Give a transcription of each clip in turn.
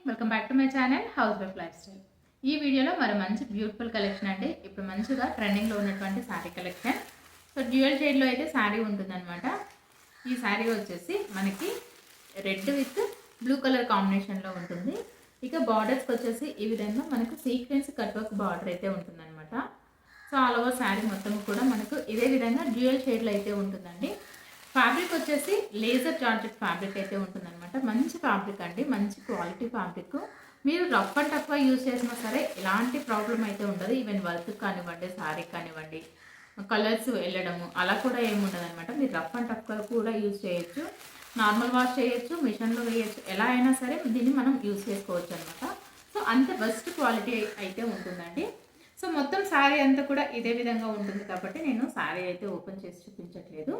Welcome back to my channel house wife life style. ఈ వీడియోలో మరి మంచి బ్యూటిఫుల్ కలెక్షన్ అండి. ఇప్పుడు మంచిగా ట్రెండింగ్లో ఉన్నటువంటి శారీ కలెక్షన్. సో డ్యూయల్ షేడ్లో అయితే శారీ ఉంటుందన్నమాట. ఈ శారీ వచ్చేసి మనకి రెడ్ విత్ బ్లూ కలర్ కాంబినేషన్లో ఉంటుంది. ఇక బార్డర్స్కి వచ్చేసి ఈ విధంగా మనకు సీక్వెన్స్ కట్ వర్క్ బార్డర్ అయితే ఉంటుందన్నమాట. సో ఆల్ ఓవర్ శారీ మొత్తం కూడా మనకు ఇదే విధంగా డ్యూయల్ షేడ్లో అయితే ఉంటుందండి. ఫ్యాబ్రిక్ వచ్చేసి లేజర్ జార్జెట్ ఫ్యాబ్రిక్ అయితే ఉంటుందన్నమాట. మంచి ఫ్యాబ్రిక్ అండి, మంచి క్వాలిటీ ఫ్యాబ్రిక్. మీరు రఫ్ అండ్ టఫ్గా యూజ్ చేసినా సరే ఎలాంటి ప్రాబ్లం అయితే ఉండదు. ఈవెన్ వర్క్ కానివ్వండి, శారీ కానివ్వండి, కలర్స్ వెళ్ళడము అలా కూడా ఏముండదు అనమాట. మీరు రఫ్ అండ్ టఫ్గా కూడా యూజ్ చేయొచ్చు, నార్మల్ వాష్ చేయొచ్చు, మిషన్లో వేయచ్చు, ఎలా అయినా సరే దీన్ని మనం యూజ్ చేసుకోవచ్చు అనమాట. సో అంత బెస్ట్ క్వాలిటీ అయితే ఉంటుందండి. సో మొత్తం శారీ అంతా కూడా ఇదే విధంగా ఉంటుంది కాబట్టి నేను శారీ అయితే ఓపెన్ చేసి చూపించట్లేదు.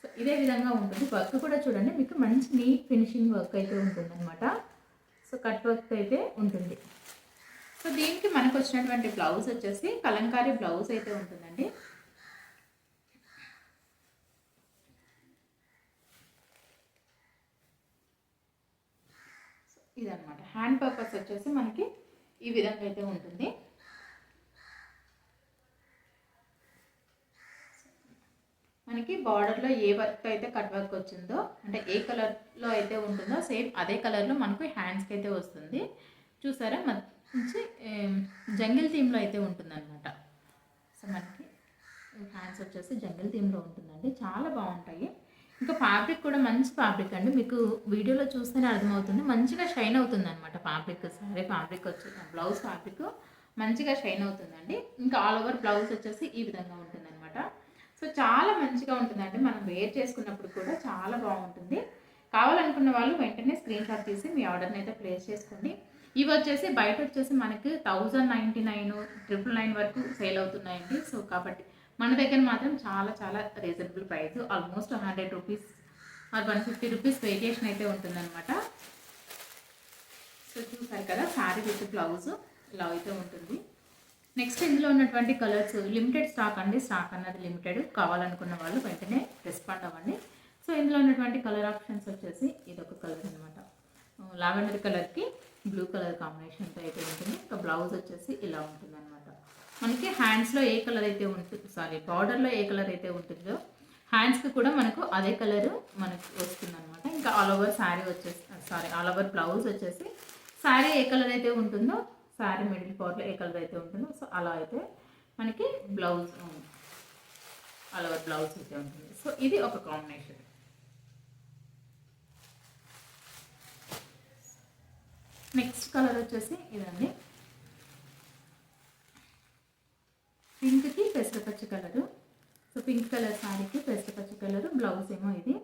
సో ఇదే విధంగా ఉంటుంది. వర్క్ కూడా చూడండి, మీకు మంచి నీట్ ఫినిషింగ్ వర్క్ అయితే ఉంటుంది అనమాట. సో కట్ వర్క్ అయితే ఉంటుంది. సో దీనికి మనకు వచ్చినటువంటి బ్లౌజ్ వచ్చేసి కలంకారీ బ్లౌజ్ అయితే ఉంటుందండి. ఇదన్నమాట. హ్యాండ్ పర్పస్ వచ్చేసి మనకి ఈ విధంగా అయితే ఉంటుంది. మనకి బార్డర్లో ఏ వర్క్ అయితే కట్ వర్క్ వచ్చిందో, అంటే ఏ కలర్లో అయితే ఉంటుందో సేమ్ అదే కలర్లో మనకు హ్యాండ్స్కి అయితే వస్తుంది. చూసారా, మంచి జంగిల్ థీమ్లో అయితే ఉంటుందన్నమాట. సో మనకి హ్యాండ్స్ వచ్చేసి జంగిల్ థీమ్లో ఉంటుందండి. చాలా బాగుంటాయి. ఇంకా ఫ్యాబ్రిక్ కూడా మంచి ఫ్యాబ్రిక్ అండి. మీకు వీడియోలో చూస్తేనే అర్థమవుతుంది, మంచిగా షైన్ అవుతుంది అనమాట ఫ్యాబ్రిక్. సరే ఫ్యాబ్రిక్ వచ్చి బ్లౌజ్ ఫ్యాబ్రిక్ మంచిగా షైన్ అవుతుందండి. ఇంకా ఆల్ ఓవర్ బ్లౌజ్ వచ్చేసి ఈ విధంగా ఉంటుంది అనమాట. సో చాలా మంచిగా ఉంటుందండి. మనం వేర్ చేసుకున్నప్పుడు కూడా చాలా బాగుంటుంది. కావాలనుకున్న వాళ్ళు వెంటనే స్క్రీన్ షాట్ తీసి మీ ఆర్డర్ని అయితే ప్లేస్ చేసుకోండి. ఇవి వచ్చేసి బయట వచ్చేసి మనకి 1099, 999 వరకు సేల్ అవుతున్నాయండి. సో కాబట్టి మన దగ్గర మాత్రం చాలా చాలా reasonable price, almost 100 rupees or 150 rupees variation అయితే ఉంటుందన్నమాట. సో చూసారు కదా, శారీ విత్ బ్లౌజ్ ఇలా అయితే ఉంటుంది. నెక్స్ట్ ఇందులో ఉన్నటువంటి కలర్స్ లిమిటెడ్ స్టాక్ అండి. స్టాక్ అన్నది లిమిటెడ్. కావాలనుకున్న వాళ్ళు వెంటనే రెస్పాండ్ అవ్వండి. సో ఇందులో ఉన్నటువంటి కలర్ ఆప్షన్స్ వచ్చేసి ఇదొక కలర్ అనమాట. లావెండర్ కలర్కి బ్లూ కలర్ కాంబినేషన్తో అయితే ఉంటుంది. ఇంకా బ్లౌజ్ వచ్చేసి ఇలా ఉంటుంది అనమాట. మనకి హ్యాండ్స్లో ఏ కలర్ అయితే ఉంటుంది, బార్డర్లో ఏ కలర్ అయితే ఉంటుందో హ్యాండ్స్కి కూడా మనకు అదే కలరు మనకు వస్తుంది అనమాట. ఇంకా ఆల్ ఓవర్ శారీ వచ్చేసి ఆల్ ఓవర్ బ్లౌజ్ వచ్చేసి శారీ ఏ కలర్ అయితే ఉంటుందో, శారీ మిడిల్ పార్ట్లో ఏ కలర్ అయితే ఉంటుందో సో అలా అయితే మనకి బ్లౌజ్ ఆల్ ఓవర్ బ్లౌజ్ అయితే ఉంటుంది. సో ఇది ఒక కాంబినేషన్. నెక్స్ట్ కలర్ వచ్చేసి ఇదండి, పింక్కి పెసరపచ్చ కలరు. సో పింక్ కలర్ శారీకి పెసరపచ్చ కలరు, బ్లౌజ్ ఏమో ఇది.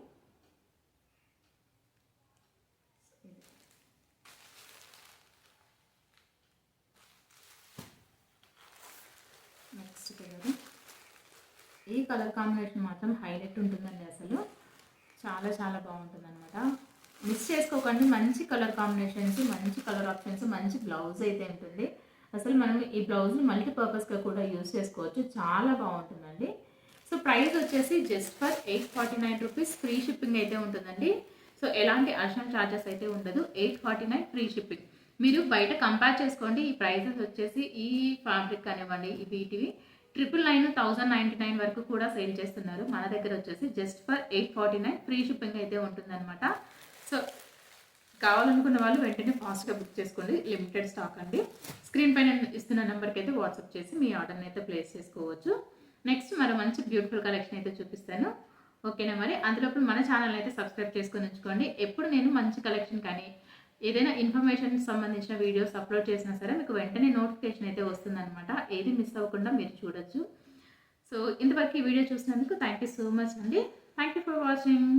నెక్స్ట్ కలర్, ఈ కలర్ కాంబినేషన్ మాత్రం హైలైట్ ఉంటుందండి. అసలు చాలా చాలా బాగుంటుంది అనమాట. మిస్ చేసుకోకండి. మంచి కలర్ కాంబినేషన్స్, మంచి కలర్ ఆప్షన్స్, మంచి బ్లౌజ్ అయితే ఉంటుంది. అసలు మనం ఈ బ్లౌజ్ని మల్టీపర్పస్గా కూడా యూజ్ చేసుకోవచ్చు. చాలా బాగుంటుందండి. సో ప్రైస్ వచ్చేసి just for 849 rupees. Free shipping అయితే ఉంటుందండి. సో ఎలాంటి అడిషనల్ ఛార్జెస్ అయితే ఉండదు. 849 ఫ్రీ షిప్పింగ్. మీరు బయట కంపేర్ చేసుకోండి. ఈ ప్రైజెస్ వచ్చేసి ఈ ఫ్యాబ్రిక్ కానివ్వండి, వీటివి 999, 1099 వరకు కూడా సేల్ చేస్తున్నారు. మన దగ్గర వచ్చేసి జస్ట్ ఫర్ 849 ఫ్రీ షిప్పింగ్ అయితే ఉంటుందన్నమాట. సో కావాలనుకున్న వాళ్ళు వెంటనే ఫాస్ట్గా బుక్ చేసుకోండి. లిమిటెడ్ స్టాక్ అండి. స్క్రీన్ పైన ఇస్తున్న నెంబర్కి అయితే వాట్సాప్ చేసి మీ ఆర్డర్ని అయితే ప్లేస్ చేసుకోవచ్చు. నెక్స్ట్ మరో మంచి బ్యూటిఫుల్ కలెక్షన్ అయితే చూపిస్తాను. ఓకేనా, మరి అందులోపు మన ఛానల్ అయితే సబ్స్క్రైబ్ చేసుకొని ఉంచుకోండి. ఎప్పుడు నేను మంచి కలెక్షన్ కానీ ఏదైనా ఇన్ఫర్మేషన్ సంబంధించిన వీడియోస్ అప్లోడ్ చేసినా సరే మీకు వెంటనే నోటిఫికేషన్ అయితే వస్తుందన్నమాట. ఏది మిస్ అవ్వకుండా మీరు చూడొచ్చు. సో ఇంతవరకు ఈ వీడియో చూసినందుకు థ్యాంక్ యూ సో మచ్ అండి. Thank you for watching.